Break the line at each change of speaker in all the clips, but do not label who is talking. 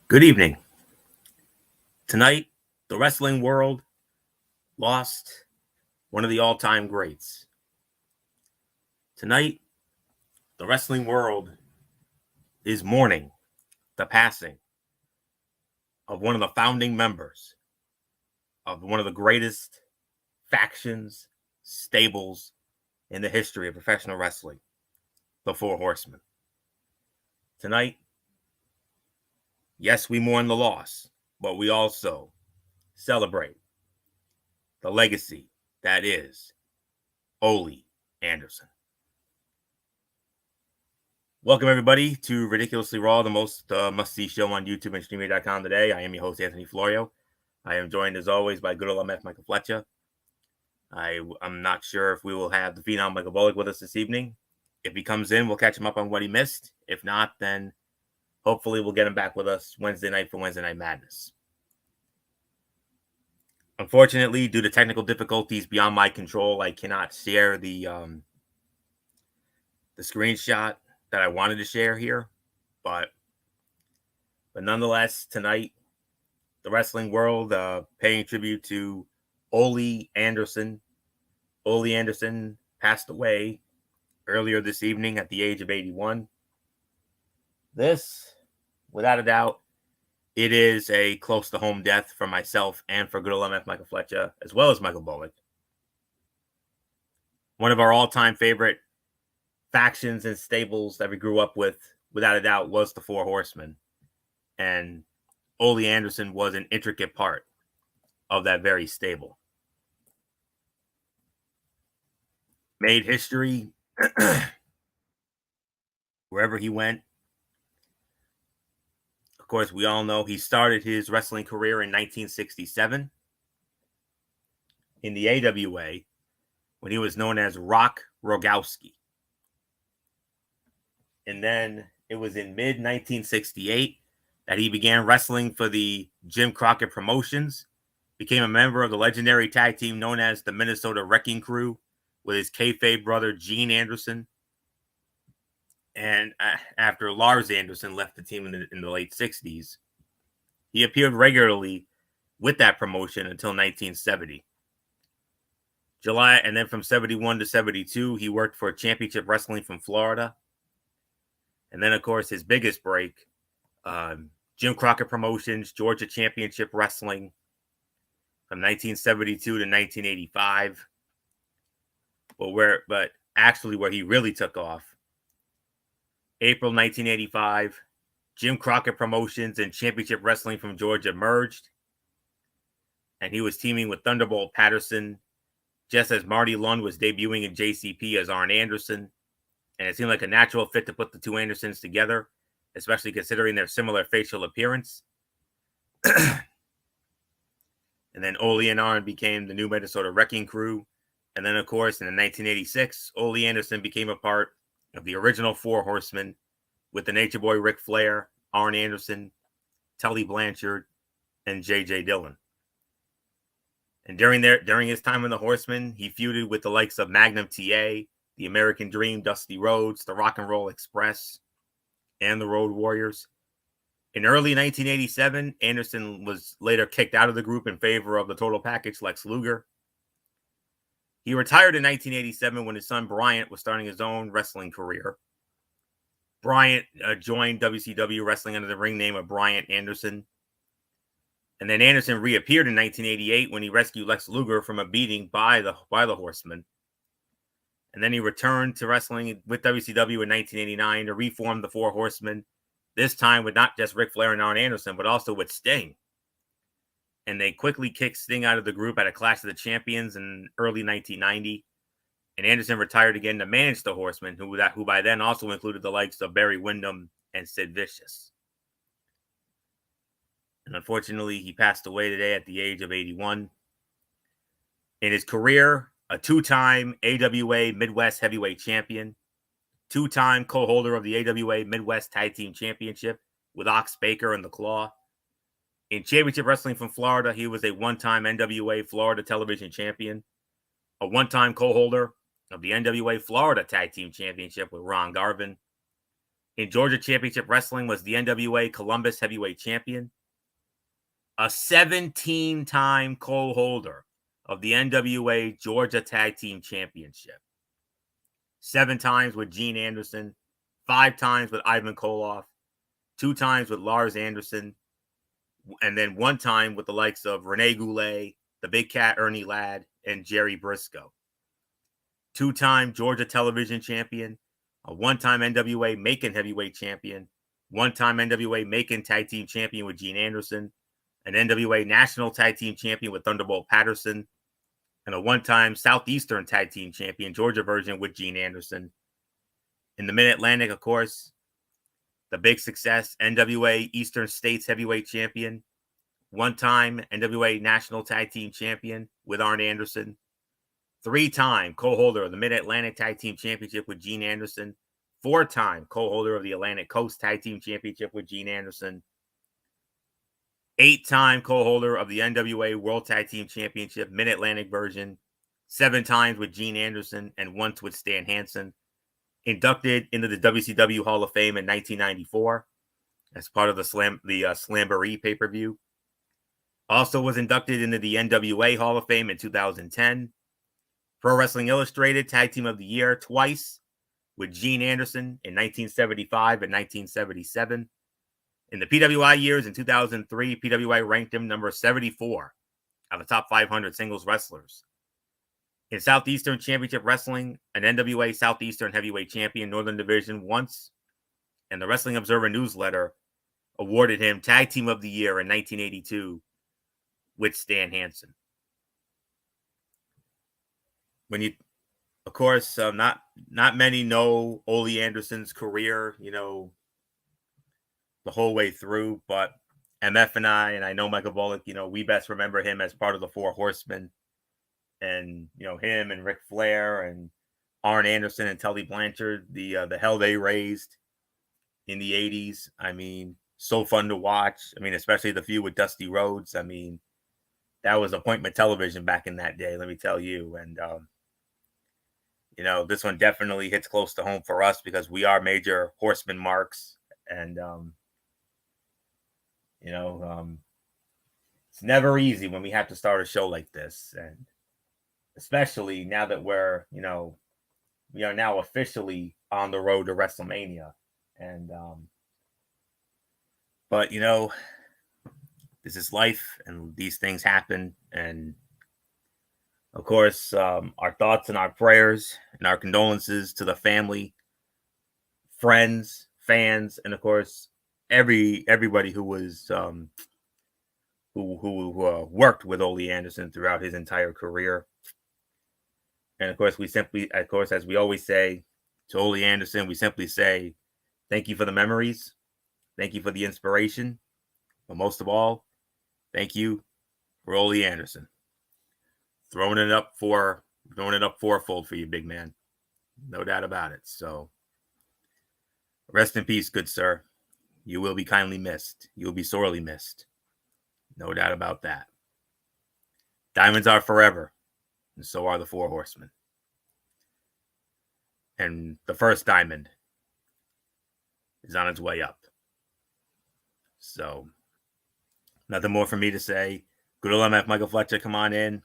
Good evening. Tonight, the wrestling world lost one of the all time greats. Tonight, the wrestling world is mourning the passing of one of the founding members of one of the greatest factions, stables in the history of professional wrestling, the Four Horsemen. Tonight, yes, we mourn the loss, but we also celebrate the legacy that is Ole Anderson. Welcome, everybody, to Ridiculously Raw, the most must-see show on YouTube and StreamYard.com today. I am your host, Anthony Florio. I am joined, as always, by good old MF Michael Fletcher. I'm not sure if we will have the Phenom Michael Bullock with us this evening. If he comes in, we'll catch him up on what he missed. If not, then hopefully we'll get him back with us Wednesday night for Wednesday Night Madness. Unfortunately, due to technical difficulties beyond my control, I cannot share the screenshot that I wanted to share here, but nonetheless, tonight, the wrestling world paying tribute to Ole Anderson. Ole Anderson passed away earlier this evening at the age of 81. This, without a doubt, it is a close to home death for myself and for good old MF Michael Fletcher, as well as Michael Bullock. One of our all-time favorite factions and stables that we grew up with, without a doubt, was the Four Horsemen. And Ole Anderson was an intricate part of that very stable. Made history wherever he went. Of course, we all know he started his wrestling career in 1967 in the AWA when he was known as Rock Rogowski. And then it was in mid-1968 that he began wrestling for the Jim Crockett Promotions, became a member of the legendary tag team known as the Minnesota Wrecking Crew with his kayfabe brother, Gene Anderson. And after Lars Anderson left the team in the late 60s, he appeared regularly with that promotion until 1970. And then from 71 to 72, he worked for Championship Wrestling from Florida. And then, of course, his biggest break, Jim Crockett Promotions, Georgia Championship Wrestling from 1972 to 1985. But actually where he really took off, April 1985, Jim Crockett Promotions and Championship Wrestling from Georgia merged. And he was teaming with Thunderbolt Patterson, just as Marty Lund was debuting in JCP as Arn Anderson. And it seemed like a natural fit to put the two Andersons together, especially considering their similar facial appearance. And then Ole and Arn became the new Minnesota Wrecking Crew. And then, of course, in 1986, Ole Anderson became a part of the original Four Horsemen with the Nature Boy Ric Flair, Arn Anderson, Tully Blanchard, and J.J. Dillon. And during his time in the Horsemen, he feuded with the likes of Magnum TA, the American Dream, Dusty Rhodes, the Rock and Roll Express, and the Road Warriors. In early 1987, Anderson was later kicked out of the group in favor of the Total Package Lex Luger. He retired in 1987 when his son Bryant was starting his own wrestling career. Bryant joined WCW wrestling under the ring name of Bryant Anderson. And then Anderson reappeared in 1988 when he rescued Lex Luger from a beating by the Horsemen. And then he returned to wrestling with WCW in 1989 to reform the Four Horsemen, this time with not just Ric Flair and Arn Anderson, but also with Sting. And they quickly kicked Sting out of the group at a Clash of the Champions in early 1990. And Anderson retired again to manage the Horsemen, who by then also included the likes of Barry Windham and Sid Vicious. And unfortunately, he passed away today at the age of 81. In his career, a two-time AWA Midwest Heavyweight Champion, two-time co-holder of the AWA Midwest Tag Team Championship with Ox Baker and The Claw. In Championship Wrestling from Florida, he was a one-time NWA Florida Television Champion, a one-time co-holder of the NWA Florida Tag Team Championship with Ron Garvin, in Georgia Championship Wrestling was the NWA Columbus Heavyweight Champion, a 17-time co-holder of the NWA Georgia Tag Team Championship. 7 times with Gene Anderson, 5 times with Ivan Koloff, 2 times with Lars Anderson, and then 1 time with the likes of Rene Goulet, the Big Cat Ernie Ladd, and Jerry Briscoe. 2-time Georgia Television Champion, a 1-time NWA Macon Heavyweight Champion, 1-time NWA Macon Tag Team Champion with Gene Anderson, an NWA National Tag Team Champion with Thunderbolt Patterson, and a 1-time Southeastern Tag Team Champion, Georgia version, with Gene Anderson. In the Mid-Atlantic, of course, the big success, NWA Eastern States Heavyweight Champion, 1-time NWA National Tag Team Champion with Arn Anderson, 3-time co-holder of the Mid-Atlantic Tag Team Championship with Gene Anderson, 4-time co-holder of the Atlantic Coast Tag Team Championship with Gene Anderson, 8-time co-holder of the NWA World Tag Team Championship Mid-Atlantic version, 7 times with Gene Anderson and once with Stan Hansen. Inducted into the WCW Hall of Fame in 1994 as part of the Slamboree pay-per-view. Also was inducted into the NWA Hall of Fame in 2010. Pro Wrestling Illustrated Tag Team of the Year twice with Gene Anderson in 1975 and 1977. In the PWI years in 2003, PWI ranked him number 74 out of the top 500 singles wrestlers. In Southeastern Championship Wrestling, an NWA Southeastern Heavyweight Champion, Northern Division once, and the Wrestling Observer Newsletter awarded him Tag Team of the Year in 1982 with Stan Hansen. Of course, not many know Ole Anderson's career, the whole way through, but MF and I know Michael Bullock, we best remember him as part of the Four Horsemen. And him and Ric Flair and Arn Anderson and Tully Blanchard, the hell they raised in the 80s. I mean, so fun to watch. I mean, especially the feud with Dusty Rhodes. I mean, that was appointment television back in that day, let me tell you. And this one definitely hits close to home for us because we are major Horseman marks, and it's never easy when we have to start a show like this, and especially now that we are now officially on the road to WrestleMania. And, but this is life and these things happen. And of course, our thoughts and our prayers and our condolences to the family, friends, fans, and of course, everybody who was, who worked with Ole Anderson throughout his entire career. And of course, as we always say to Ole Anderson, we simply say, thank you for the memories. Thank you for the inspiration. But most of all, thank you for Ole Anderson. Throwing it up fourfold for you, big man. No doubt about it. So rest in peace, good sir. You will be kindly missed. You will be sorely missed. No doubt about that. Diamonds are forever. And so are the Four Horsemen. And the first diamond is on its way up. So, nothing more for me to say. Good old MF Michael Fletcher, come on in.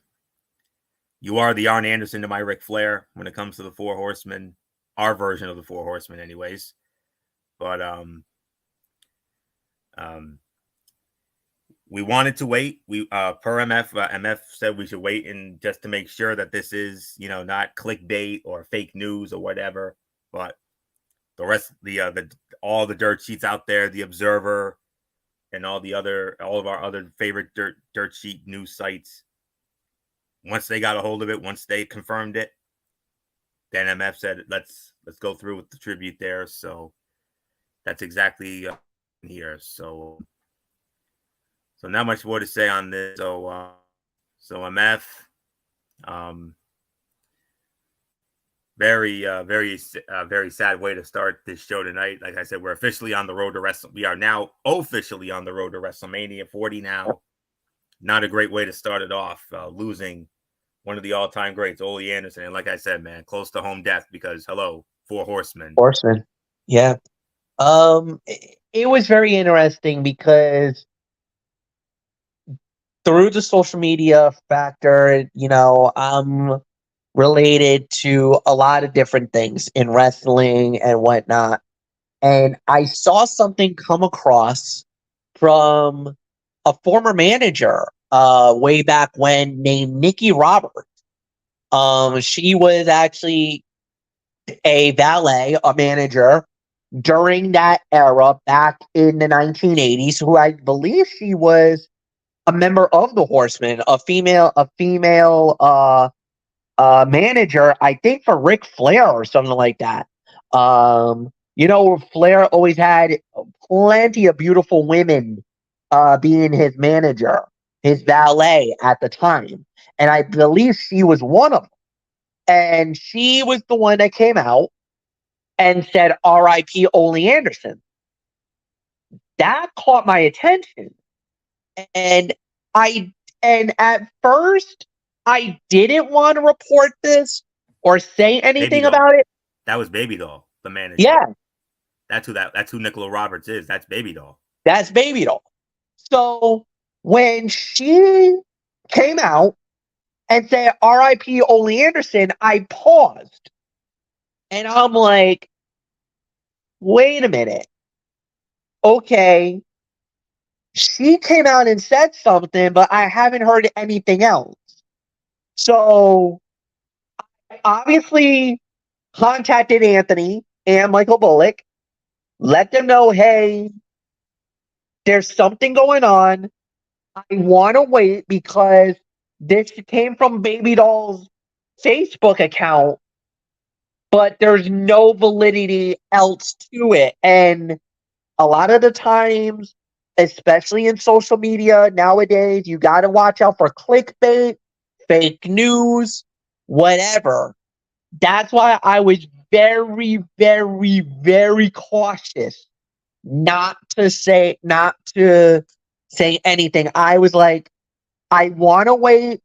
You are the Arn Anderson to my Ric Flair when it comes to the Four Horsemen. Our version of the Four Horsemen, anyways. But, we wanted to wait. We per MF said we should wait and just to make sure that this is, not clickbait or fake news or whatever. But the rest, all the dirt sheets out there, the Observer, and all of our other favorite dirt sheet news sites, once they got a hold of it, once they confirmed it, then MF said, let's go through with the tribute there. So that's exactly here. So not much more to say on this. So MF, very sad way to start this show tonight. Like I said, we're officially on the road to WrestleMania. We are now officially on the road to WrestleMania 40 now. Not a great way to start it off, losing one of the all-time greats, Ole Anderson. And like I said, man, close to home death because, hello, Four Horsemen.
Horsemen. Yeah. It was very interesting because through the social media factor, I'm related to a lot of different things in wrestling and whatnot. And I saw something come across from a former manager way back when named Nikki Roberts. She was actually a valet, a manager during that era back in the 1980s, who I believe she was a member of the Horsemen, a female manager, I think for Ric Flair or something like that. Flair always had plenty of beautiful women being his manager, his valet at the time. And I believe she was one of them. And she was the one that came out and said, R.I.P. Ole Anderson. That caught my attention. And I and at first I didn't want to report this or say anything about it.
That was Baby Doll, the manager.
Yeah.
That's who Nicola Roberts is. That's Baby Doll.
That's Baby Doll. So when she came out and said R.I.P. Ole Anderson, I paused. And I'm like, wait a minute. Okay. She came out and said something, but I haven't heard anything else. So I obviously contacted Anthony and Michael Bullock, let them know, hey, there's something going on. I want to wait because this came from Baby Doll's Facebook account, but there's no validity else to it. And a lot of the times, especially in social media nowadays, you got to watch out for clickbait, fake news, whatever. That's why I was very, very, very cautious not to say anything. I was like, I want to wait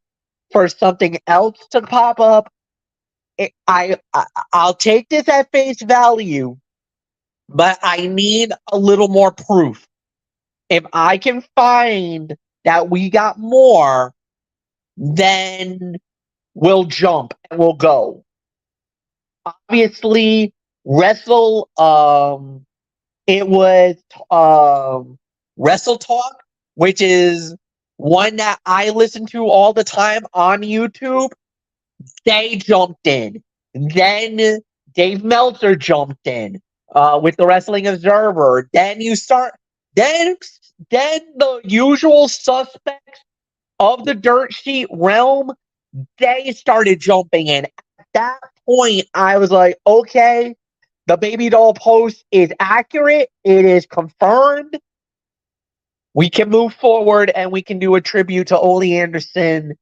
for something else to pop up. I'll take this at face value, but I need a little more proof. If I can find that we got more, then we'll jump and we'll go. Obviously, Wrestle it was Wrestle Talk, which is one that I listen to all the time on YouTube. They jumped in. Then Dave Meltzer jumped in with the Wrestling Observer. Then the usual suspects of the dirt sheet realm, they started jumping in. At that point, I was like, okay, the Baby Doll post is accurate. It is confirmed. We can move forward and we can do a tribute to Ole Anderson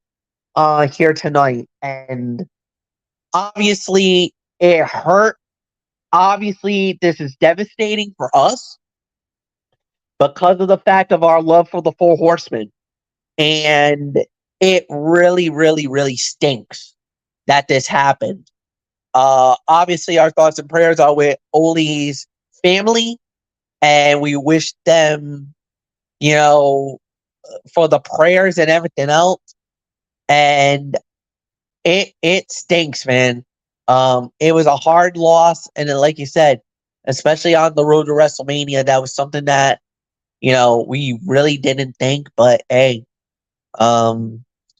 here tonight. And obviously, it hurt. Obviously, this is devastating for us because of the fact of our love for the Four Horsemen. And it really, really, really stinks that this happened. Obviously, our thoughts and prayers are with Ole's family, and we wish them, for the prayers and everything else. And it stinks, man. It was a hard loss, and then, like you said, especially on the road to WrestleMania, that was something that we really didn't think. But hey,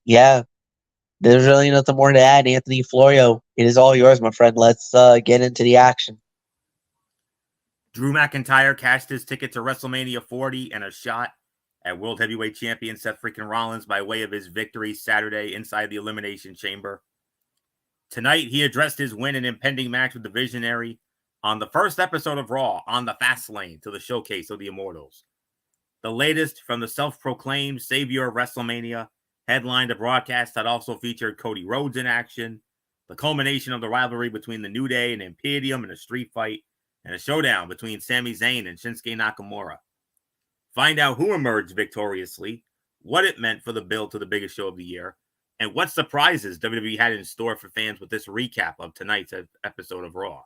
yeah, there's really nothing more to add. Anthony Florio, it is all yours, my friend. Let's get into the action.
Drew McIntyre cashed his ticket to WrestleMania 40 and a shot at World Heavyweight Champion Seth freaking Rollins by way of his victory Saturday inside the Elimination Chamber. Tonight, he addressed his win and impending match with the Visionary on the first episode of Raw on the Fast Lane to the Showcase of the Immortals. The latest from the self-proclaimed savior of WrestleMania headlined a broadcast that also featured Cody Rhodes in action, the culmination of the rivalry between the New Day and Imperium in a street fight, and a showdown between Sami Zayn and Shinsuke Nakamura. Find out who emerged victoriously, what it meant for the build to the biggest show of the year, and what surprises WWE had in store for fans with this recap of tonight's episode of Raw.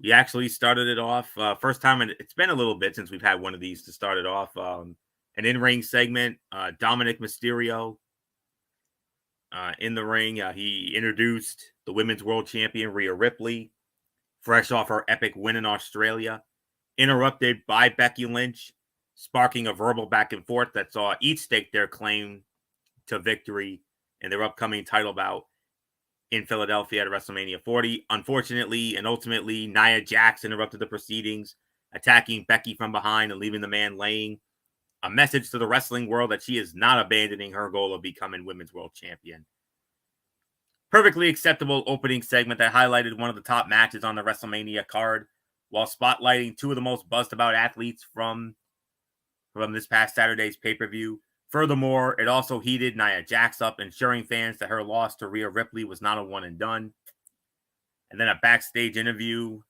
We actually started it off first time, and it's been a little bit since we've had one of these to start it off. An in-ring segment. Dominic Mysterio in the ring. He introduced the Women's World Champion Rhea Ripley, fresh off her epic win in Australia, interrupted by Becky Lynch, sparking a verbal back and forth that saw each stake their claim to victory in their upcoming title bout in Philadelphia at WrestleMania 40. Unfortunately and ultimately, Nia Jax interrupted the proceedings, attacking Becky from behind and leaving the man laying. A message to the wrestling world that she is not abandoning her goal of becoming Women's World Champion. Perfectly acceptable opening segment that highlighted one of the top matches on the WrestleMania card while spotlighting two of the most buzzed about athletes from this past Saturday's pay-per-view. Furthermore, it also heated Nia Jax up, ensuring fans that her loss to Rhea Ripley was not a one and done. And then a backstage interview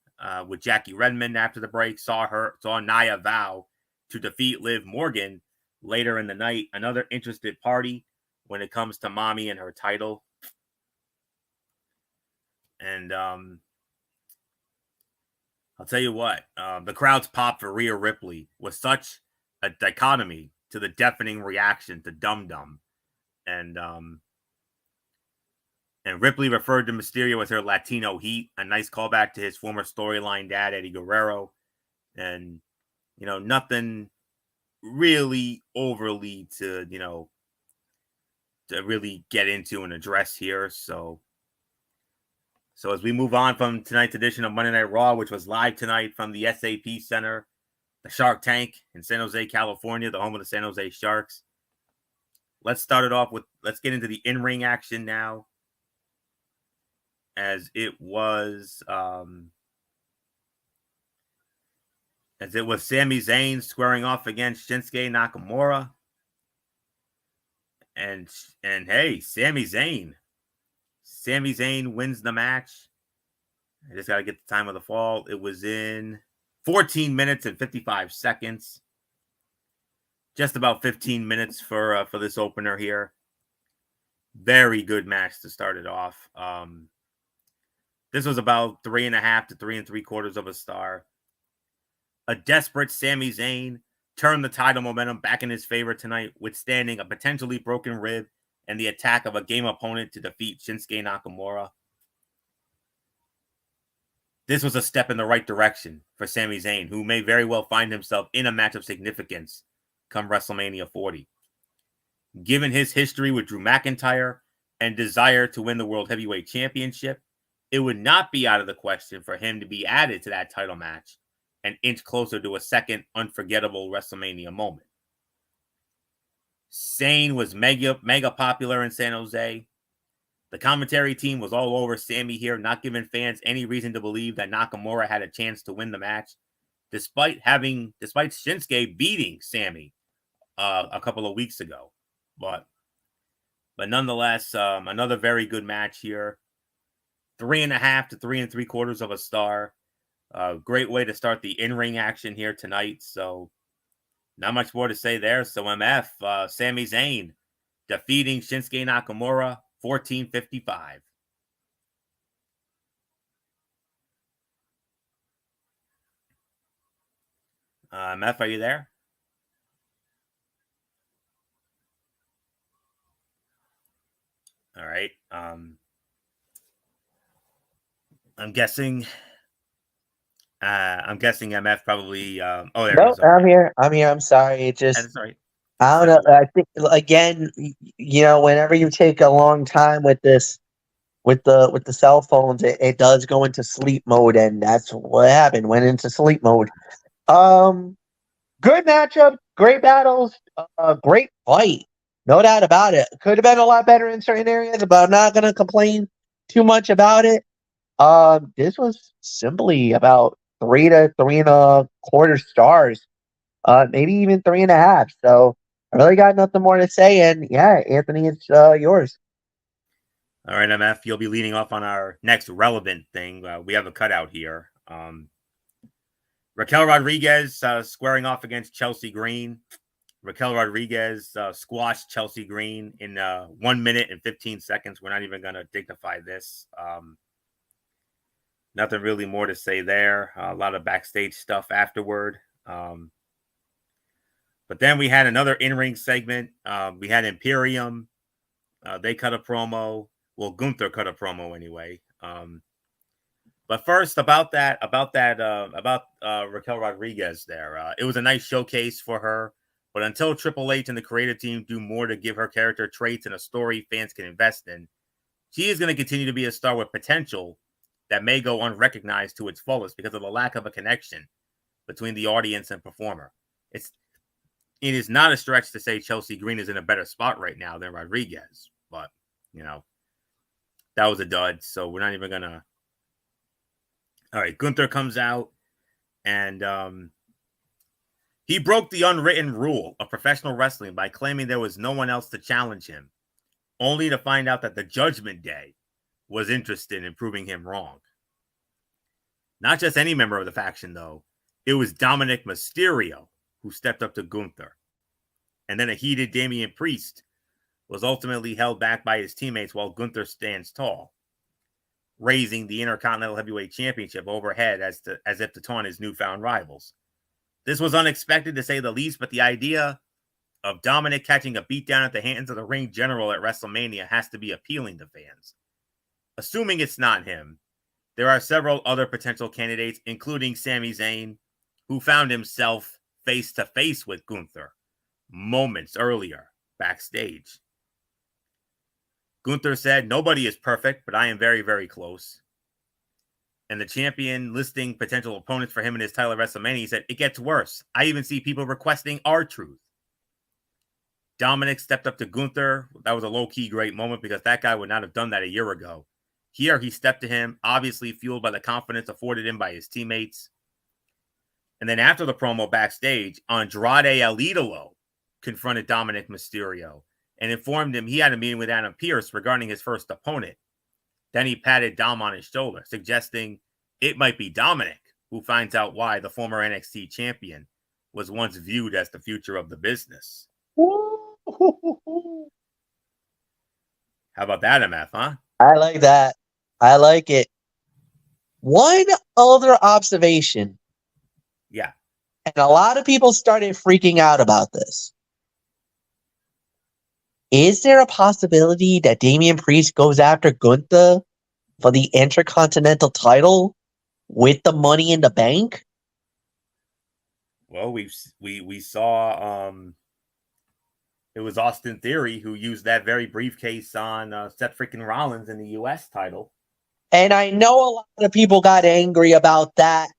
with Jackie Redmond after the break saw Nia vow to defeat Liv Morgan later in the night. Another interested party when it comes to Mommy and her title. And I'll tell you what, the crowd's pop for Rhea Ripley was such a dichotomy to the deafening reaction to Dum Dum. And Ripley referred to Mysterio as her Latino heat, a nice callback to his former storyline dad, Eddie Guerrero. And, nothing really overly to really get into and address here. So as we move on from tonight's edition of Monday Night Raw, which was live tonight from the SAP Center, the Shark Tank in San Jose, California, the home of the San Jose Sharks. Let's start it off let's get into the in-ring action now. As it was Sami Zayn squaring off against Shinsuke Nakamura. And hey, Sami Zayn wins the match. I just got to get the time of the fall. It was in 14 minutes and 55 seconds. Just about 15 minutes for this opener here. Very good match to start it off. This was about 3.5 to 3 3/4 of a star. A desperate Sami Zayn turned the title momentum back in his favor tonight, withstanding a potentially broken rib and the attack of a game opponent to defeat Shinsuke Nakamura. This was a step in the right direction for Sami Zayn, who may very well find himself in a match of significance come WrestleMania 40. Given his history with Drew McIntyre and desire to win the World Heavyweight Championship, it would not be out of the question for him to be added to that title match and inch closer to a second unforgettable WrestleMania moment. Zayn was mega popular in San Jose. The commentary team was all over Sami here, not giving fans any reason to believe that Nakamura had a chance to win the match, despite Shinsuke beating Sami a couple of weeks ago. But nonetheless, another very good match here. 3.5 to 3 3/4 of a star. Great way to start the in-ring action here tonight. So not much more to say there. So MF, Sami Zayn defeating Shinsuke Nakamura 14:55. MF, are you there? All right. I'm guessing MF probably. There
No,
he is.
I'm here. I'm sorry. It just,
That's right.
I don't know. I think again, whenever you take a long time with this, with the cell phones, it does go into sleep mode, and that's what happened. Went into sleep mode. Good matchup, great battles, great fight, no doubt about it. Could have been a lot better in certain areas, but I'm not gonna complain too much about it. This was simply about 3 to 3.25 stars, maybe even 3.5. So I really got nothing more to say. And yeah, Anthony, it's yours.
All right, MF, you'll be leading off on our next relevant thing. We have a cutout here. Raquel Rodriguez squaring off against Chelsea Green. Raquel Rodriguez squashed Chelsea Green in 1 minute and 15 seconds. We're not even going to dignify this. Nothing really more to say there. A lot of backstage stuff afterward. But then we had another in-ring segment. We had Imperium. They cut a promo. Well, Gunther cut a promo anyway. But first, about Raquel Rodriguez there. It was a nice showcase for her. But until Triple H and the creative team do more to give her character traits and a story fans can invest in, she is going to continue to be a star with potential that may go unrecognized to its fullest because of the lack of a connection between the audience and performer. It is not a stretch to say Chelsea Green is in a better spot right now than Rodriguez, but that was a dud. So we're not even gonna. All right, Gunther comes out and he broke the unwritten rule of professional wrestling by claiming there was no one else to challenge him, only to find out that the Judgment Day was interested in proving him wrong. Not just any member of the faction, though. It was Dominic Mysterio who stepped up to Gunther. And then a heated Damian Priest was ultimately held back by his teammates while Gunther stands tall, raising the Intercontinental Heavyweight Championship overhead as if to taunt his newfound rivals. This was unexpected to say the least, but the idea of Dominic catching a beatdown at the hands of the ring general at WrestleMania has to be appealing to fans. Assuming it's not him, there are several other potential candidates, including Sami Zayn, who found himself face-to-face with Gunther moments earlier backstage. Gunther said, "Nobody is perfect, but I am very, very close." And the champion listing potential opponents for him in his title at WrestleMania, he said, "It gets worse. I even see people requesting R-Truth." Dominic stepped up to Gunther. That was a low-key great moment because that guy would not have done that a year ago. Here, he stepped to him, obviously fueled by the confidence afforded him by his teammates. And then after the promo backstage, Andrade El Idolo confronted Dominic Mysterio and informed him he had a meeting with Adam Pearce regarding his first opponent. Then he patted Dom on his shoulder, suggesting it might be Dominic who finds out why the former NXT champion was once viewed as the future of the business. How about that, MF, huh?
I like that. I like it. One other observation.
Yeah.
And a lot of people started freaking out about this. Is there a possibility that Damian Priest goes after Gunther for the Intercontinental title with the Money in the Bank?
Well, we saw it was Austin Theory who used that very briefcase on Seth freaking Rollins in the U.S. title.
And I know a lot of people got angry about that.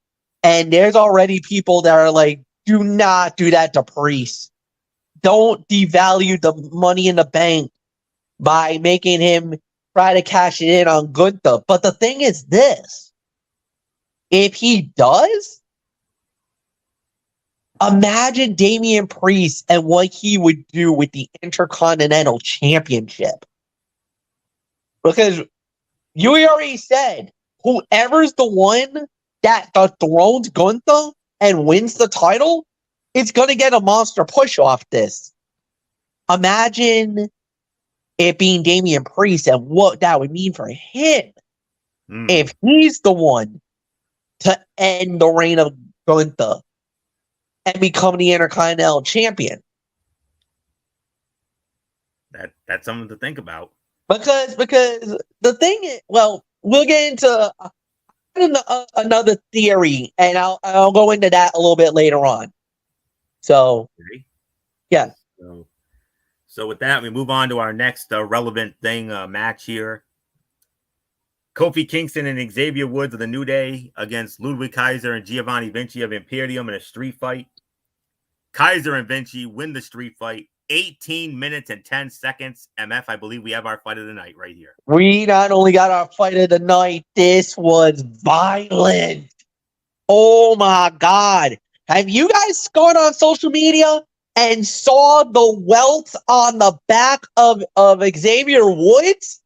And there's already people that are like, do not do that to Priest. Don't devalue the Money in the Bank by making him try to cash it in on Gunther. But the thing is this. If he does, imagine Damian Priest and what he would do with the Intercontinental Championship. Because you already said, whoever's the one that dethrones Gunther and wins the title, it's going to get a monster push off this. Imagine it being Damian Priest and what that would mean for him if he's the one to end the reign of Gunther and become the Intercontinental Champion.
That's something to think about.
Because the thing is, well, we'll get into another theory, and I'll go into that a little bit later on. So, yeah.
So with that, we move on to our next relevant match here. Kofi Kingston and Xavier Woods of the New Day against Ludwig Kaiser and Giovanni Vinci of Imperium in a street fight. Kaiser and Vinci win the street fight. 18 minutes and 10 seconds. MF, I believe we have our fight of the night right here.
We not only got our fight of the night, this was violent. Oh my God. Have you guys gone on social media and saw the welt on the back of Xavier Woods?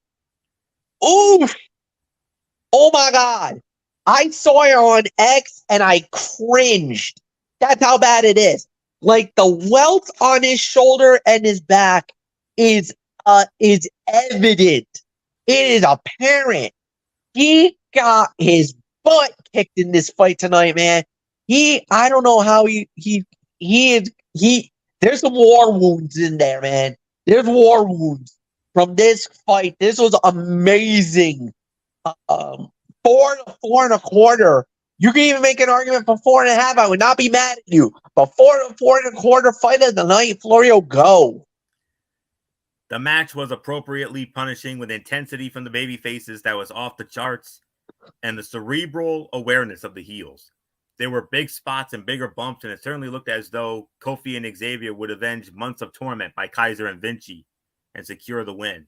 Oof. Oh my God. I saw it on X and I cringed. That's how bad it is. Like the welt on his shoulder and his back is evident. It is apparent. He got his butt kicked in this fight tonight, man. I don't know how there's some war wounds in there, man. There's war wounds from this fight. This was amazing. 4 to 4.25. You can even make an argument for 4.5. I would not be mad at you. But 4 to 4.25 fight of the night, Florio, go.
The match was appropriately punishing with intensity from the baby faces that was off the charts and the cerebral awareness of the heels. There were big spots and bigger bumps, and it certainly looked as though Kofi and Xavier would avenge months of torment by Kaiser and Vinci and secure the win.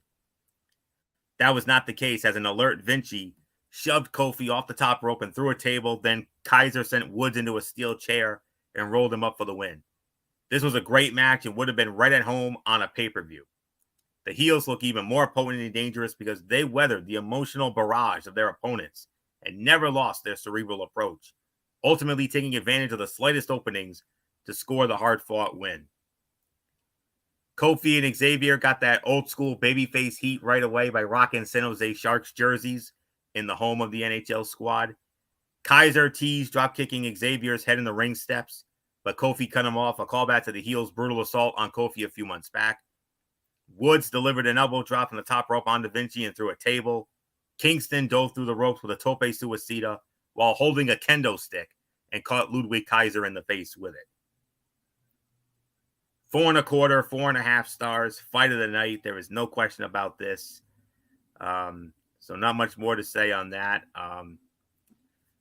That was not the case, as an alert Vinci shoved Kofi off the top rope and through a table. Then Kaiser sent Woods into a steel chair and rolled him up for the win. This was a great match and would have been right at home on a pay-per-view. The heels look even more potent and dangerous because they weathered the emotional barrage of their opponents and never lost their cerebral approach, ultimately taking advantage of the slightest openings to score the hard-fought win. Kofi and Xavier got that old-school babyface heat right away by rocking San Jose Sharks jerseys in the home of the NHL squad. Kaiser teased drop-kicking Xavier's head in the ring steps, but Kofi cut him off, a callback to the heels' brutal assault on Kofi a few months back. Woods delivered an elbow drop from the top rope onto Vinci and through a table. Kingston dove through the ropes with a tope suicida while holding a kendo stick and caught Ludwig Kaiser in the face with it. 4.25, 4.5 stars. Fight of the night. There is no question about this. So not much more to say on that.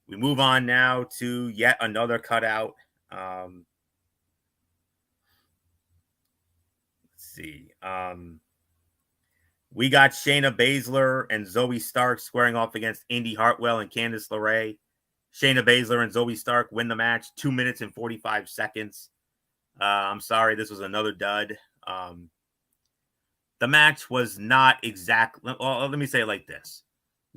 We move on now to yet another cutout. See. We got Shayna Baszler and Zoe Stark squaring off against Indy Hartwell and Candice LeRae. Shayna Baszler and Zoe Stark win the match 2 minutes and 45 seconds. I'm sorry, this was another dud. The match was not exactly... Well, let me say it like this.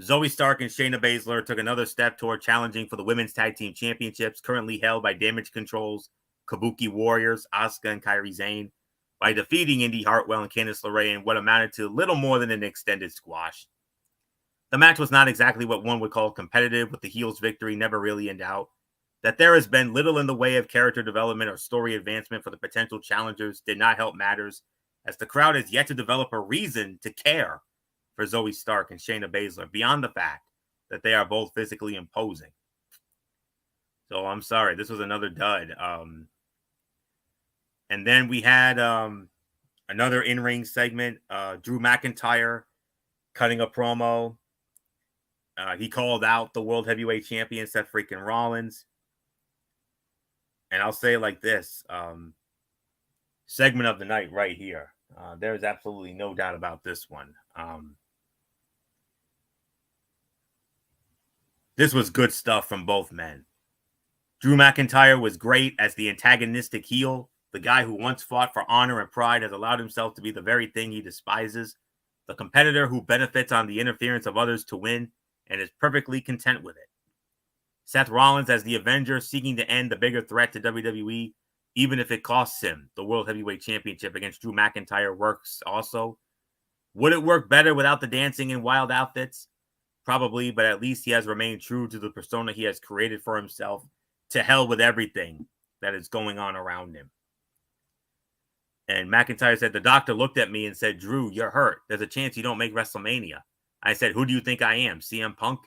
Zoe Stark and Shayna Baszler took another step toward challenging for the Women's Tag Team Championships, currently held by Damage Control's Kabuki Warriors, Asuka and Kairi Sane, by defeating Indy Hartwell and Candice LeRae in what amounted to little more than an extended squash. The match was not exactly what one would call competitive, with the heels' victory never really in doubt. That there has been little in the way of character development or story advancement for the potential challengers did not help matters, as the crowd has yet to develop a reason to care for Zoe Stark and Shayna Baszler beyond the fact that they are both physically imposing. So I'm sorry, this was another dud. And then we had another in-ring segment. Drew McIntyre cutting a promo. He called out the World Heavyweight Champion, Seth freaking Rollins. And I'll say it like this. Segment of the night right here. There's absolutely no doubt about this one. This was good stuff from both men. Drew McIntyre was great as the antagonistic heel. The guy who once fought for honor and pride has allowed himself to be the very thing he despises. The competitor who benefits on the interference of others to win and is perfectly content with it. Seth Rollins as the Avenger, seeking to end the bigger threat to WWE, even if it costs him the World Heavyweight Championship against Drew McIntyre, works also. Would it work better without the dancing and wild outfits? Probably, but at least he has remained true to the persona he has created for himself. To hell with everything that is going on around him. And McIntyre said, the doctor looked at me and said, Drew, you're hurt. There's a chance you don't make WrestleMania. I said, who do you think I am, CM Punk?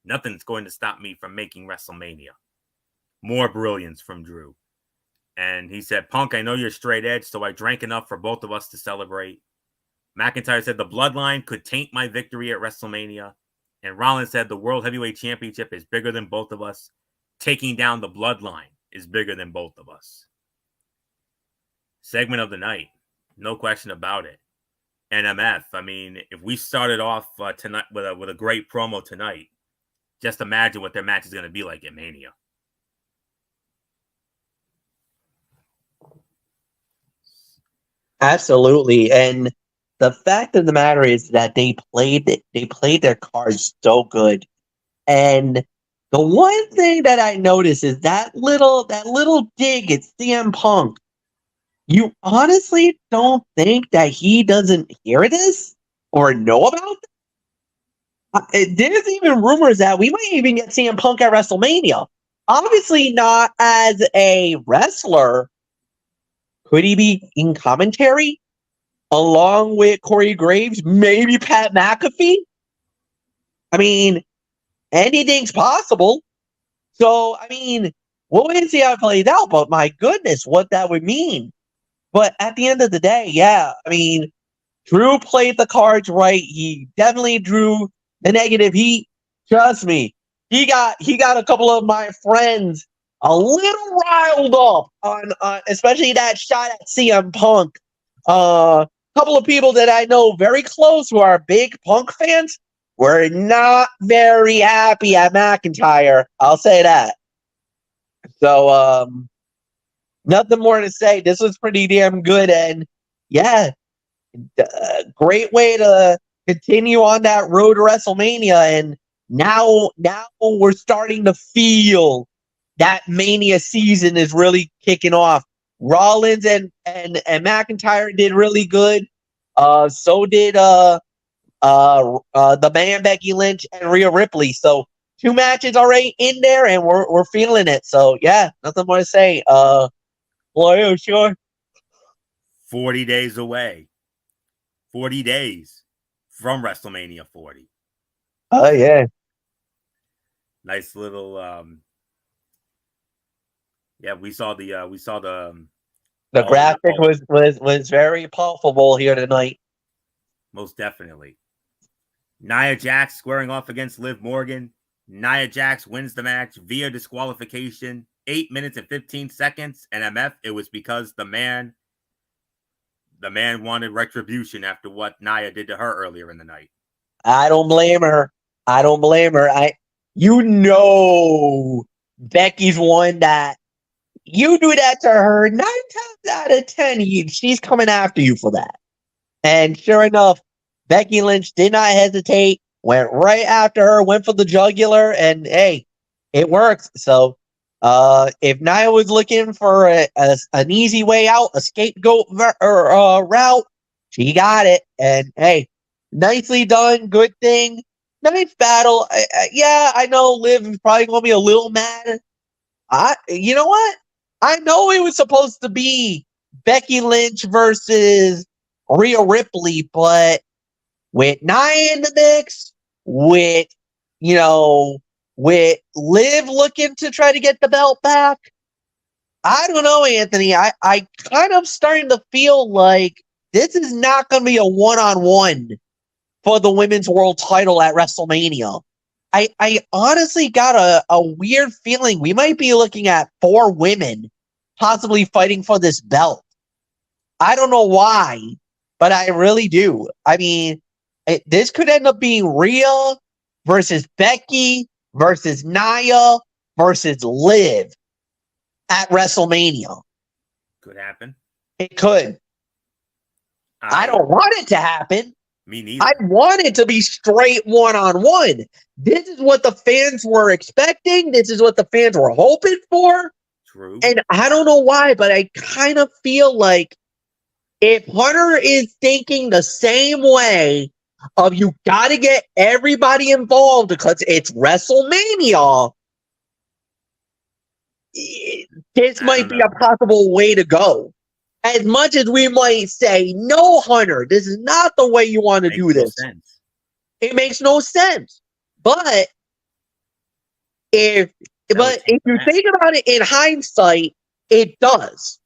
Nothing's going to stop me from making WrestleMania. More brilliance from Drew. And he said, Punk, I know you're straight edge, so I drank enough for both of us to celebrate. McIntyre said, the bloodline could taint my victory at WrestleMania. And Rollins said, the World Heavyweight Championship is bigger than both of us. Taking down the bloodline is bigger than both of us. Segment of the night. No question about it. And MF, I mean, if we started off tonight with a great promo tonight, just imagine what their match is going to be like at Mania.
Absolutely. And the fact of the matter is that they played their cards so good. And the one thing that I noticed is that little dig at CM Punk. You honestly don't think that he doesn't hear this or know about this? There's even rumors that we might even get CM Punk at WrestleMania. Obviously, not as a wrestler. Could he be in commentary along with Corey Graves? Maybe Pat McAfee? I mean, anything's possible. So, I mean, we'll wait and see how it plays out. But my goodness, what that would mean. But at the end of the day, yeah, I mean, Drew played the cards right. He definitely drew the negative heat. Trust me, he got a couple of my friends a little riled up on, especially that shot at CM Punk. A couple of people that I know very close who are big Punk fans were not very happy at McIntyre. I'll say that. So, nothing more to say. This was pretty damn good, and yeah, great way to continue on that road to WrestleMania. And now we're starting to feel that Mania season is really kicking off. Rollins and McIntyre did really good. So did the man Becky Lynch and Rhea Ripley. So 2 matches already in there, and we're feeling it. So yeah, nothing more to say. Well, sure.
40 days away. 40 days from WrestleMania 40.
Oh yeah.
Nice little yeah, we saw the
the graphic was very palpable here tonight.
Most definitely. Nia Jax squaring off against Liv Morgan. Nia Jax wins the match via disqualification. 8 minutes and 15 seconds. And MF, it was because the man wanted retribution after what Nia did to her earlier in the night.
I don't blame her. Becky's one that you do that to her 9 times out of 10, she's coming after you for that. And sure enough, Becky Lynch did not hesitate, went right after her, went for the jugular, and hey, it works. So, if Nia was looking for an easy way out, a scapegoat route, she got it. And hey, nicely done. Good thing. Nice battle. I know Liv is probably going to be a little mad. You know what? I know it was supposed to be Becky Lynch versus Rhea Ripley, but with Nia in the mix, with Liv looking to try to get the belt back, I don't know, Anthony. I kind of starting to feel like this is not going to be a one-on-one for the women's world title at WrestleMania. I honestly got a weird feeling we might be looking at 4 women possibly fighting for this belt. I don't know why, but I really do. I mean, this could end up being Rhea versus Becky versus Nia versus Liv at WrestleMania.
Could happen.
It could. I don't want it to happen.
Me neither.
I want it to be straight one-on-one. This is what the fans were expecting. This is what the fans were hoping for.
True.
And I don't know why, but I kind of feel like if Hunter is thinking the same way of you got to get everybody involved because it's WrestleMania, this might be a possible way to go. As much as we might say, no, Hunter, this is not the way you want to do this. It makes no sense. But if you think about it in hindsight, it does.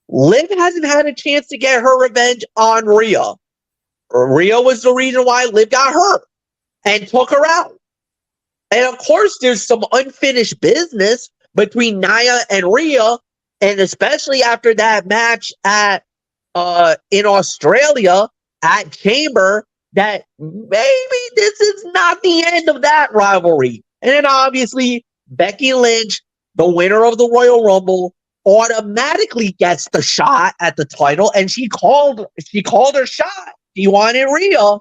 Liv hasn't had a chance to get her revenge on Rhea. Rhea was the reason why Liv got hurt and took her out. And of course, there's some unfinished business between Nia and Rhea, and especially after that match at in Australia at Chamber, that maybe this is not the end of that rivalry. And then obviously Becky Lynch, the winner of the Royal Rumble, automatically gets the shot at the title, and she called her shot. She wanted Rhea.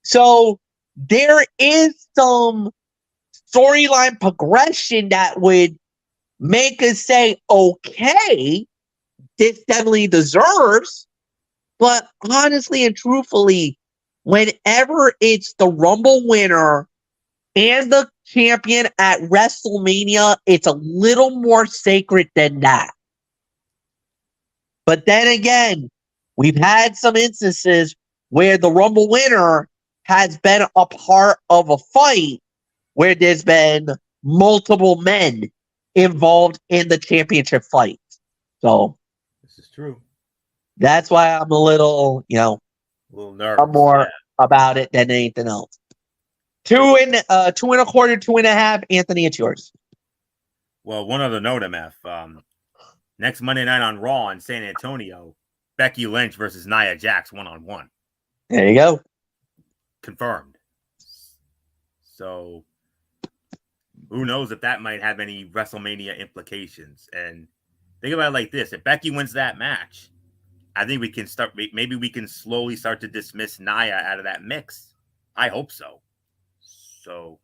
So there is some storyline progression that would make us say, okay, this definitely deserves. But honestly and truthfully, whenever it's the Rumble winner and the champion at WrestleMania, it's a little more sacred than that. But then again, we've had some instances where the Rumble winner has been a part of a fight where there's been multiple men involved in the championship fight. So
this is true.
That's why I'm a little,
a little nervous.
I'm more about it than anything else. 2.25, 2.5. Anthony, it's yours.
Well, one other note, MF. Next Monday night on Raw in San Antonio, Becky Lynch versus Nia Jax 1-on-1.
There you go.
Confirmed. So who knows if that might have any WrestleMania implications. And think about it like this. If Becky wins that match, I think we can start, maybe we can slowly start to dismiss Nia out of that mix. I hope so. So,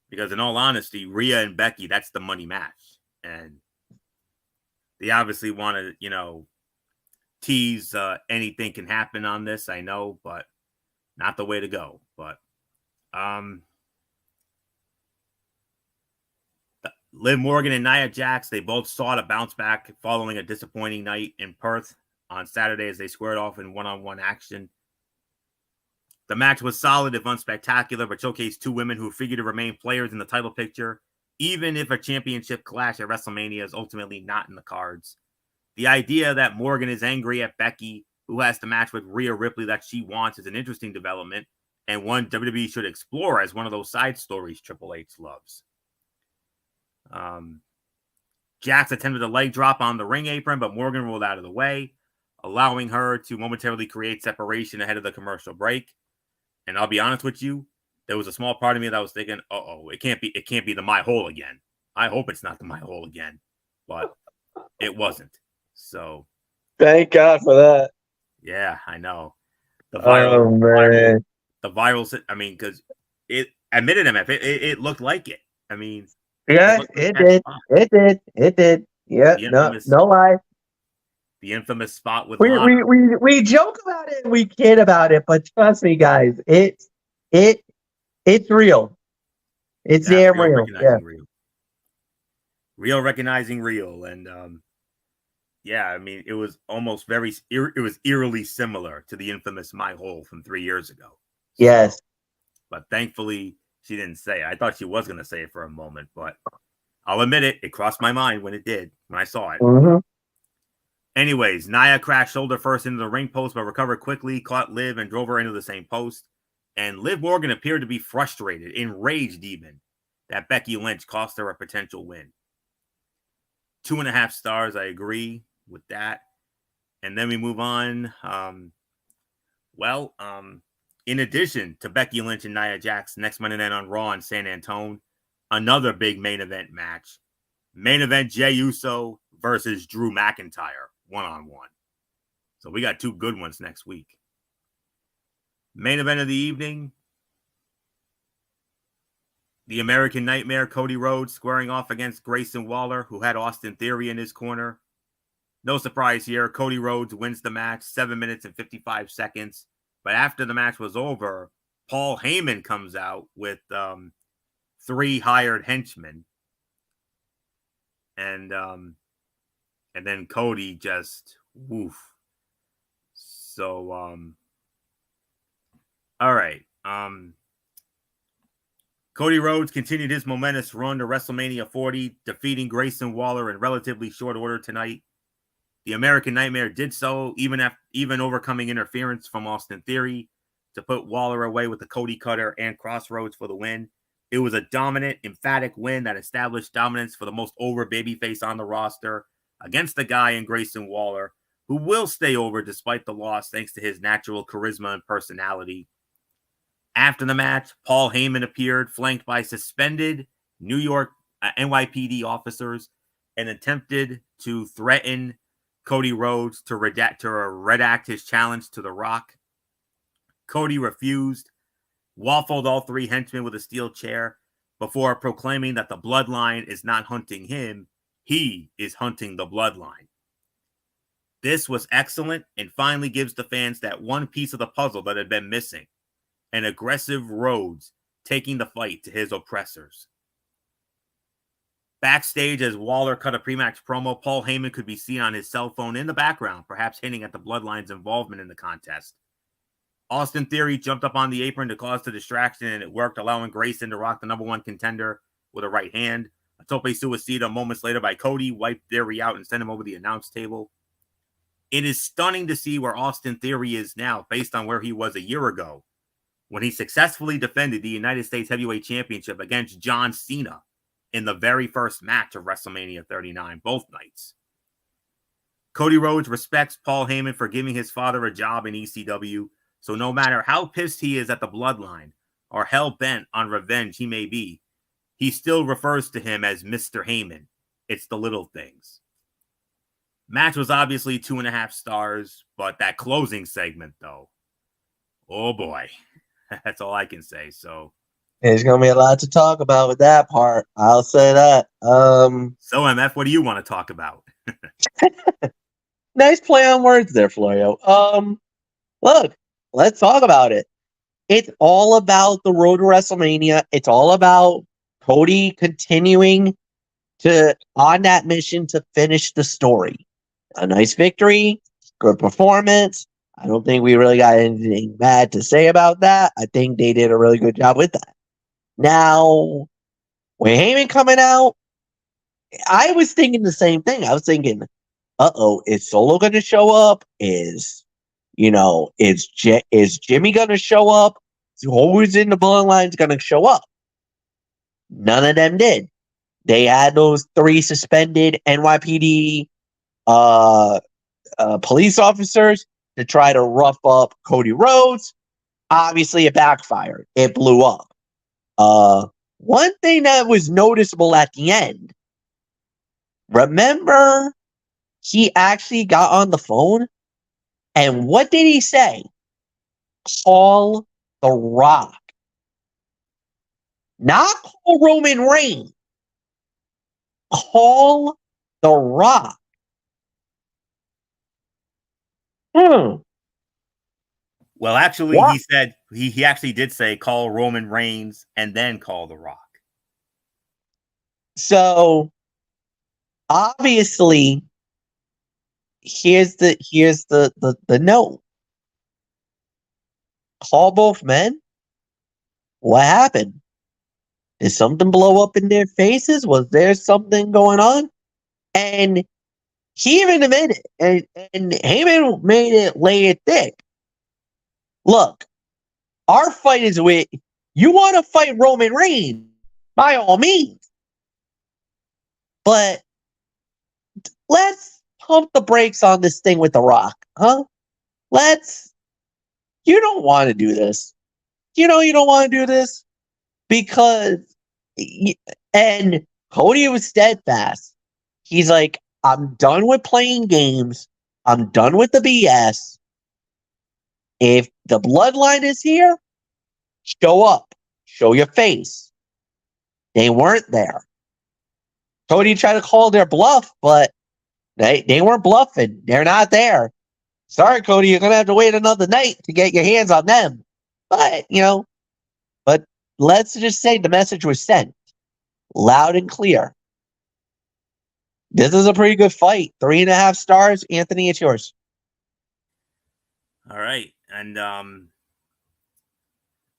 because in all honesty, Rhea and Becky, that's the money match. And they obviously want to, tease anything can happen on this, I know, but not the way to go. But Liv Morgan and Nia Jax, they both sought a bounce back following a disappointing night in Perth on Saturday as they squared off in one-on-one action. The match was solid, if unspectacular, but showcased two women who figure to remain players in the title picture, even if a championship clash at WrestleMania is ultimately not in the cards. The idea that Morgan is angry at Becky, who has to match with Rhea Ripley that she wants, is an interesting development, and one WWE should explore as one of those side stories Triple H loves. Jax attempted a leg drop on the ring apron, but Morgan rolled out of the way, allowing her to momentarily create separation ahead of the commercial break. And I'll be honest with you, there was a small part of me that was thinking, it can't be the My Hole again. I hope it's not the My Hole again, but it wasn't. So
thank God for that.
Yeah, I know. The
viral,
I mean, because it admitted MF, it looked like it. I mean,
yeah, it did. Yeah, no lie.
The infamous spot with
we joke about it, we kid about it, but trust me, guys, it's real. It's damn real. Yeah.
Real recognizing real, and yeah, I mean, it was almost it was eerily similar to the infamous My Hole from 3 years ago.
Yes.
But thankfully, she didn't say it. I thought she was going to say it for a moment, but I'll admit it crossed my mind when I saw it.
Mm-hmm.
Anyways, Nia crashed shoulder first into the ring post, but recovered quickly, caught Liv, and drove her into the same post. And Liv Morgan appeared to be frustrated, enraged even, that Becky Lynch cost her a potential win. 2.5 stars, I agree with that. And then we move on. In addition to Becky Lynch and Nia Jax next Monday night on Raw in San Antonio, another big main event match. Main event Jey Uso versus Drew McIntyre, 1-on-1. So we got two good ones next week. Main event of the evening, the American Nightmare, Cody Rhodes, squaring off against Grayson Waller, who had Austin Theory in his corner. No surprise here. Cody Rhodes wins the match, 7 minutes and 55 seconds. But after the match was over, Paul Heyman comes out with 3 hired henchmen. And then Cody just woof. So all right. Cody Rhodes continued his momentous run to WrestleMania 40, defeating Grayson Waller in relatively short order tonight. The American Nightmare did so, even overcoming interference from Austin Theory to put Waller away with the Cody Cutter and Crossroads for the win. It was a dominant, emphatic win that established dominance for the most over babyface on the roster against the guy in Grayson Waller, who will stay over despite the loss thanks to his natural charisma and personality. After the match, Paul Heyman appeared, flanked by suspended New York NYPD officers, and attempted to threaten Cody Rhodes to redact his challenge to The Rock. Cody refused, waffled all 3 henchmen with a steel chair before proclaiming that the bloodline is not hunting him. He is hunting the bloodline. This was excellent and finally gives the fans that one piece of the puzzle that had been missing. An aggressive Rhodes taking the fight to his oppressors. Backstage, as Waller cut a pre-match promo, Paul Heyman could be seen on his cell phone in the background, perhaps hinting at the Bloodline's involvement in the contest. Austin Theory jumped up on the apron to cause the distraction, and it worked, allowing Grayson to rock the number one contender with a right hand. A tope suicida moments later by Cody wiped Theory out and sent him over the announce table. It is stunning to see where Austin Theory is now, based on where he was a year ago, when he successfully defended the United States Heavyweight Championship against John Cena in the very first match of WrestleMania 39, both nights. Cody Rhodes respects Paul Heyman for giving his father a job in ECW, so no matter how pissed he is at the Bloodline or hell-bent on revenge he may be, he still refers to him as Mr. Heyman. It's the little things. Match was obviously 2.5 stars, but that closing segment, though, oh boy, that's all I can say. So
there's gonna be a lot to talk about with that part. I'll say that.
So MF, what do you want to talk about?
Nice play on words there, Florio. Look, let's talk about it. It's all about the road to WrestleMania. It's all about Cody continuing on that mission to finish the story. A nice victory, good performance. I don't think we really got anything bad to say about that. I think they did a really good job with that. Now, when Heyman coming out, I was thinking the same thing. I was thinking, is Solo going to show up? Is Jimmy going to show up? Who's in the Bloodline is going to show up? None of them did. They had those 3 suspended NYPD police officers to try to rough up Cody Rhodes. Obviously, it backfired. It blew up. One thing that was noticeable at the end, remember, he actually got on the phone, and what did he say? Call The Rock. Not call Roman Reigns. Call The Rock.
Well, actually, what? He said he actually did say call Roman Reigns and then call The Rock.
So obviously, here's the note. Call both men. What happened? Did something blow up in their faces? Was there something going on? And he even admitted it, and Heyman made it lay it thick. Look, our fight is with, you want to fight Roman Reigns, by all means. But let's pump the brakes on this thing with The Rock, huh? You don't want to do this. You know you don't want to do this because, and Cody was steadfast. He's like, I'm done with playing games. I'm done with the BS. If the Bloodline is here, show up. Show your face. They weren't there. Cody tried to call their bluff, but they weren't bluffing. They're not there. Sorry, Cody, you're going to have to wait another night to get your hands on them. But, but let's just say the message was sent loud and clear. This is a pretty good fight. 3.5 stars. Anthony, it's yours.
All right. And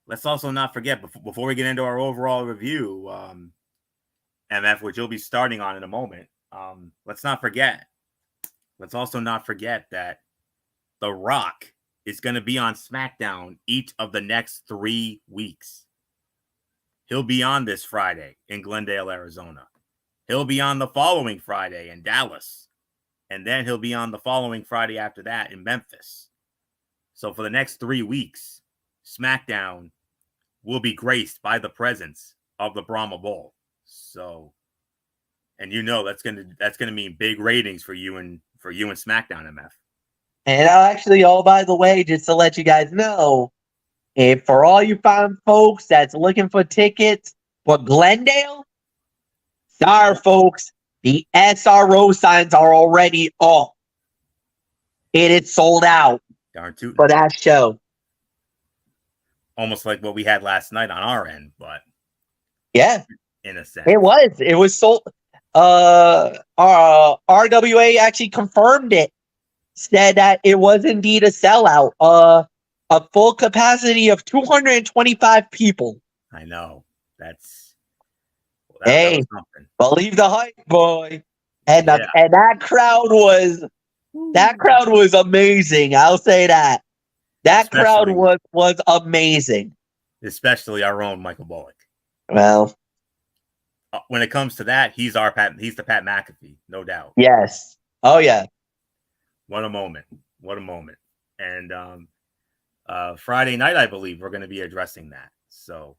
let's also not forget, before we get into our overall review, MF, which you'll be starting on in a moment, let's also not forget that The Rock is going to be on SmackDown each of the next 3 weeks. He'll be on this Friday in Glendale, Arizona. He'll be on the following Friday in Dallas. And then he'll be on the following Friday after that in Memphis. So for the next 3 weeks, SmackDown will be graced by the presence of the Brahma Bull. So, and that's gonna mean big ratings for you and SmackDown, MF.
And actually, by the way, just to let you guys know, if for all you fine folks that's looking for tickets for Glendale, sorry, folks, the SRO signs are already off. It is sold out
Darn tootin'.
for that show.
Almost like what we had last night on our end, but
Yeah,
in a sense.
it was. It was sold. RWA actually confirmed it. Said that it was indeed a sellout. A full capacity of 225 people.
I know. That
Hey,
was something.
believe the hype, boy. And
Yeah.
and that crowd was amazing. I'll say that. That crowd was amazing.
Especially our own Michael Bullock.
Well,
when it comes to that, he's the Pat McAfee, no doubt.
Yes. Oh yeah.
What a moment. And Friday night, I believe we're going to be addressing that. So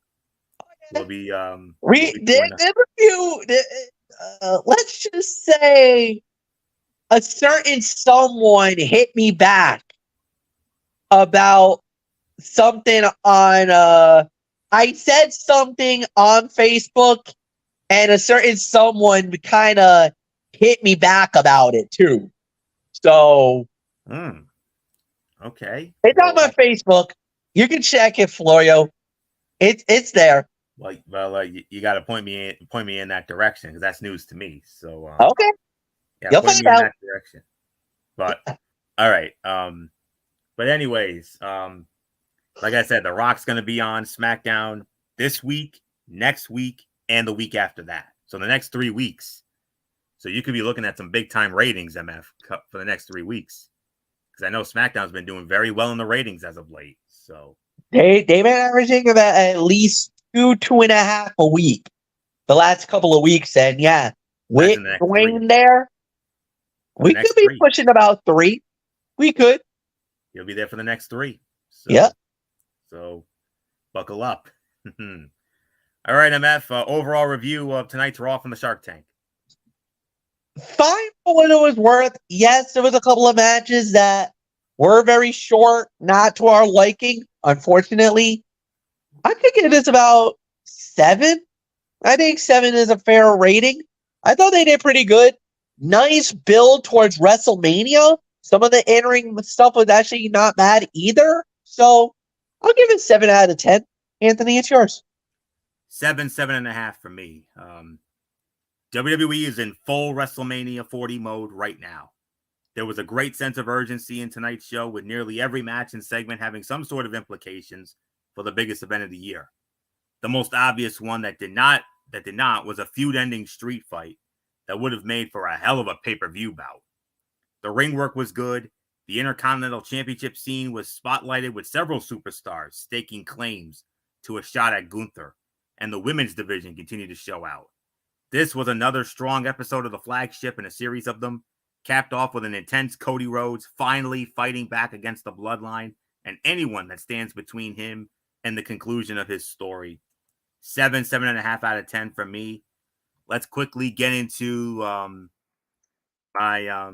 we'll be
there's a few. Let's just say a certain someone hit me back about something on. I said something on Facebook, and a certain someone kind of hit me back about it too. So,
okay,
it's on my Facebook. You can check it, Florio. It's there.
Well, you got to point me in that direction because that's news to me. So,
okay,
yeah, you'll point me in that direction. But all right, but anyways, like I said, The Rock's going to be on SmackDown this week, next week, and the week after that. So the next 3 weeks. So you could be looking at some big time ratings, MF, for the next 3 weeks. Because I know SmackDown's been doing very well in the ratings as of late. So
they've been averaging about at least 2.5 a week the last couple of weeks, and yeah, with Dwayne there, we could be pushing about 3. We could.
He'll be there for the next 3. So,
yeah.
So buckle up. All right, MF. Overall review of tonight's Raw from the Shark Tank.
Fine for what it was worth. Yes, there was a couple of matches that were very short, not to our liking, unfortunately. I could give this about 7. I think 7 is a fair rating. I thought they did pretty good. Nice build towards WrestleMania. Some of the in-ring stuff was actually not bad either. So I'll give it 7 out of 10. Anthony, it's yours.
7.5 for me. WWE is in full WrestleMania 40 mode right now. There was a great sense of urgency in tonight's show, with nearly every match and segment having some sort of implications for the biggest event of the year. The most obvious one that did not was a feud-ending street fight that would have made for a hell of a pay-per-view bout. The ring work was good. The Intercontinental Championship scene was spotlighted, with several superstars staking claims to a shot at Gunther, and the women's division continued to show out. This was another strong episode of the flagship in a series of them, capped off with an intense Cody Rhodes finally fighting back against the Bloodline and anyone that stands between him and the conclusion of his story. 7.5 out of 10 for me. Let's quickly get into my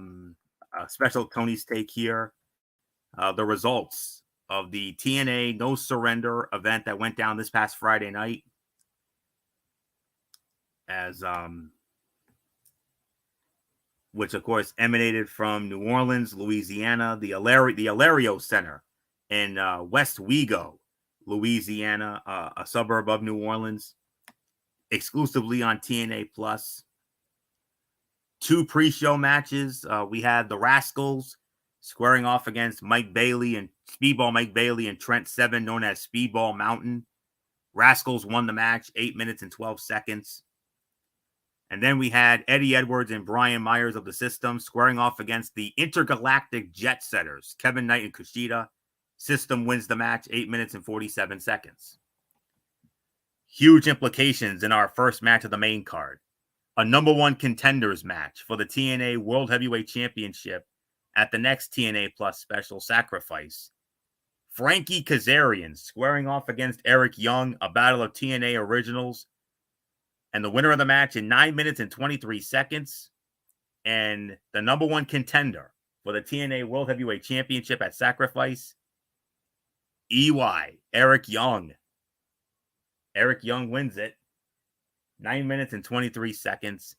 special Tony's take here. The results of the TNA No Surrender event that went down this past Friday night. As which of course emanated from New Orleans, Louisiana, the Alario Center in West Wego, Louisiana, a suburb of New Orleans, exclusively on TNA Plus. 2 pre-show matches. We had the Rascals squaring off against Speedball Mike Bailey and Trent Seven, known as Speedball Mountain. Rascals won the match 8 minutes and 12 seconds. And then we had Eddie Edwards and Brian Myers of the System squaring off against the Intergalactic Jet Setters, Kevin Knight and Kushida. System wins the match 8 minutes and 47 seconds. Huge implications in our first match of the main card. A number 1 contenders match for the TNA World Heavyweight Championship at the next TNA Plus special, Sacrifice. Frankie Kazarian squaring off against Eric Young, a battle of TNA originals. And the winner of the match in 9 minutes and 23 seconds. And the number 1 contender for the TNA World Heavyweight Championship at Sacrifice, EY, Eric Young. Eric Young wins it. 9 minutes and 23 seconds.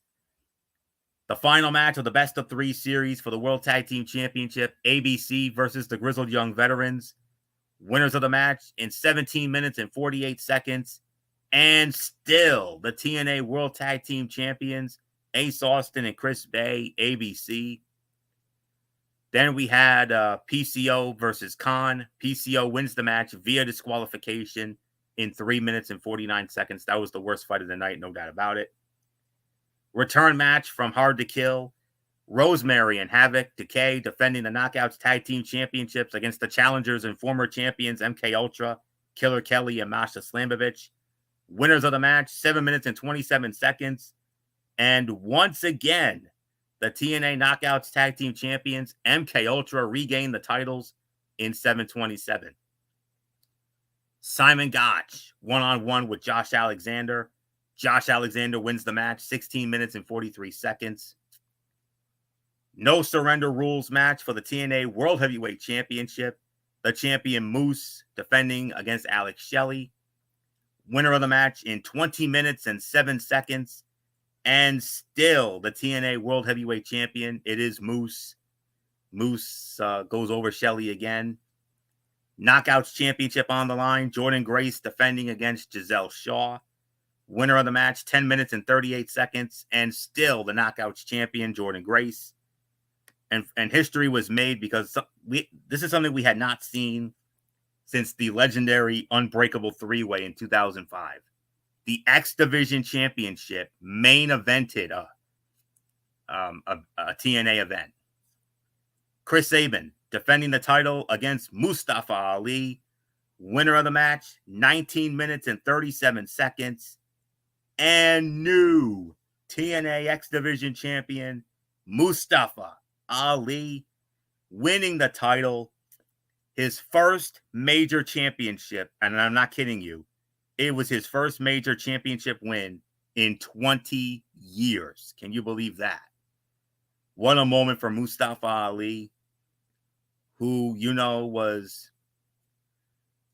The final match of the best of 3 series for the World Tag Team Championship, ABC versus the Grizzled Young Veterans. Winners of the match in 17 minutes and 48 seconds. And still the TNA World Tag Team Champions, Ace Austin and Chris Bay, ABC. Then we had PCO versus Khan. PCO wins the match via disqualification in 3 minutes and 49 seconds. That was the worst fight of the night, no doubt about it. Return match from Hard to Kill. Rosemary and Havoc Decay defending the Knockouts Tag Team Championships against the challengers and former champions MK Ultra, Killer Kelly, and Masha Slamovich. Winners of the match, 7 minutes and 27 seconds. And once again, the TNA Knockouts Tag Team Champions, MK Ultra, regained the titles in 7:27. Simon Gotch, one-on-one with Josh Alexander. Josh Alexander wins the match, 16 minutes and 43 seconds. No surrender rules match for the TNA World Heavyweight Championship. The champion Moose defending against Alex Shelley. Winner of the match in 20 minutes and 7 seconds. And still the TNA World Heavyweight Champion. It is Moose. Moose goes over Shelley again. Knockouts Championship on the line. Jordan Grace defending against Giselle Shaw. Winner of the match, 10 minutes and 38 seconds. And still the Knockouts Champion, Jordan Grace. And history was made because this is something we had not seen since the legendary Unbreakable 3-Way in 2005. The X Division Championship main evented a TNA event. Chris Sabin defending the title against Mustafa Ali. Winner of the match, 19 minutes and 37 seconds. And new TNA X Division champion, Mustafa Ali, winning the title. His first major championship, and I'm not kidding you, it was his first major championship win in 20 years. Can you believe that? What a moment for Mustafa Ali, who, was,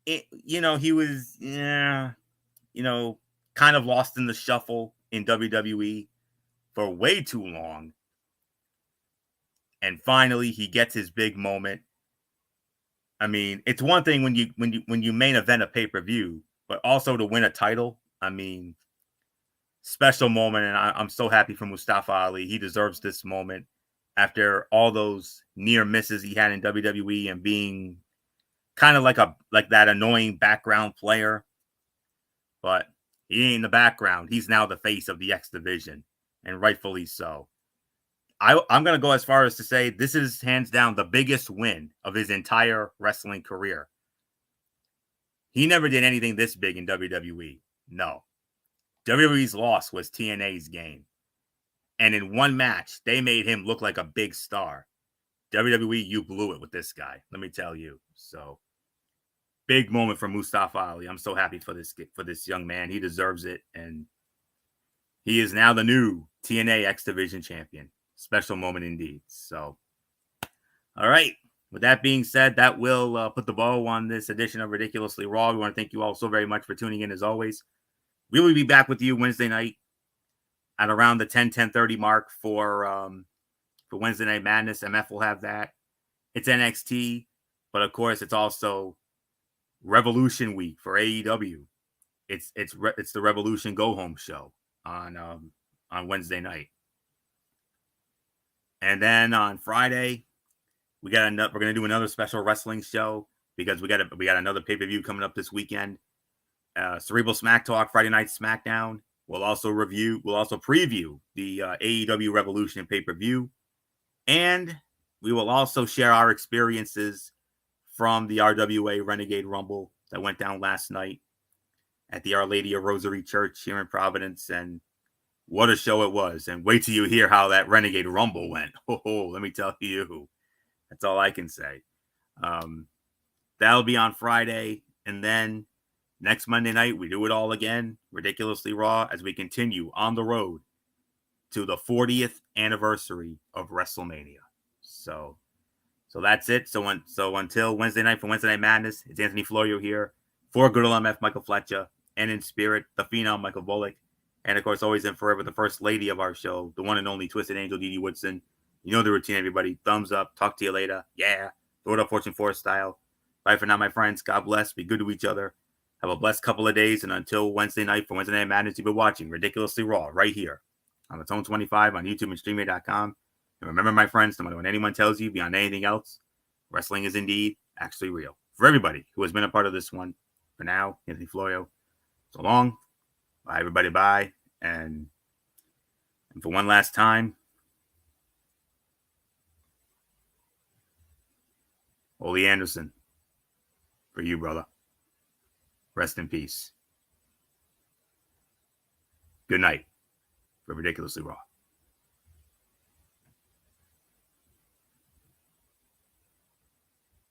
he was, kind of lost in the shuffle in WWE for way too long. And finally, he gets his big moment. I mean, it's one thing when you main event a pay-per-view, but also to win a title. I mean, special moment, and I'm so happy for Mustafa Ali. He deserves this moment after all those near misses he had in WWE and being kind of like that annoying background player. But he ain't in the background. He's now the face of the X Division, and rightfully so. I'm going to go as far as to say this is hands down the biggest win of his entire wrestling career. He never did anything this big in WWE. No. WWE's loss was TNA's gain. And in one match, they made him look like a big star. WWE, you blew it with this guy. Let me tell you. So, big moment for Mustafa Ali. I'm so happy for this young man. He deserves it. And he is now the new TNA X Division champion. Special moment indeed. So, all right. With that being said, that will put the bow on this edition of Ridiculously Raw. We want to thank you all so very much for tuning in as always. We will be back with you Wednesday night at around the 10:30 mark for Wednesday Night Madness. MF will have that. It's NXT, but of course it's also Revolution Week for AEW. It's the Revolution Go Home show on Wednesday night. And then on Friday, we're gonna do another special wrestling show because we got another pay-per-view coming up this weekend. Cerebral Smack Talk, Friday Night SmackDown. We'll also preview the AEW Revolution pay-per-view. And we will also share our experiences from the RWA Renegade Rumble that went down last night at the Our Lady of Rosary Church here in Providence. And what a show it was. And wait till you hear how that Renegade Rumble went. Oh, let me tell you. That's all I can say. That'll be on Friday. And then next Monday night, we do it all again, Ridiculously Raw, as we continue on the road to the 40th anniversary of WrestleMania. So that's it. So until Wednesday night for Wednesday Night Madness, it's Anthony Florio here for Good Old MF Michael Fletcher, and in spirit, the Phenom Michael Volek. And of course, always and forever, the first lady of our show, the one and only Twisted Angel, Dee Dee Woodson. You know the routine, everybody. Thumbs up. Talk to you later. Yeah. Throw it up Fortune 4 style. Bye for now, my friends. God bless. Be good to each other. Have a blessed couple of days. And until Wednesday night for Wednesday Night Madness, you've been watching Ridiculously Raw right here on the Tone 25 on YouTube and StreamYard.com. And remember, my friends, no matter what anyone tells you beyond anything else, wrestling is indeed actually real. For everybody who has been a part of this one, for now, Anthony Florio, so long. Bye, everybody. Bye. And for one last time, Ole Anderson, for you, brother. Rest in peace. Good night for Ridiculously Raw.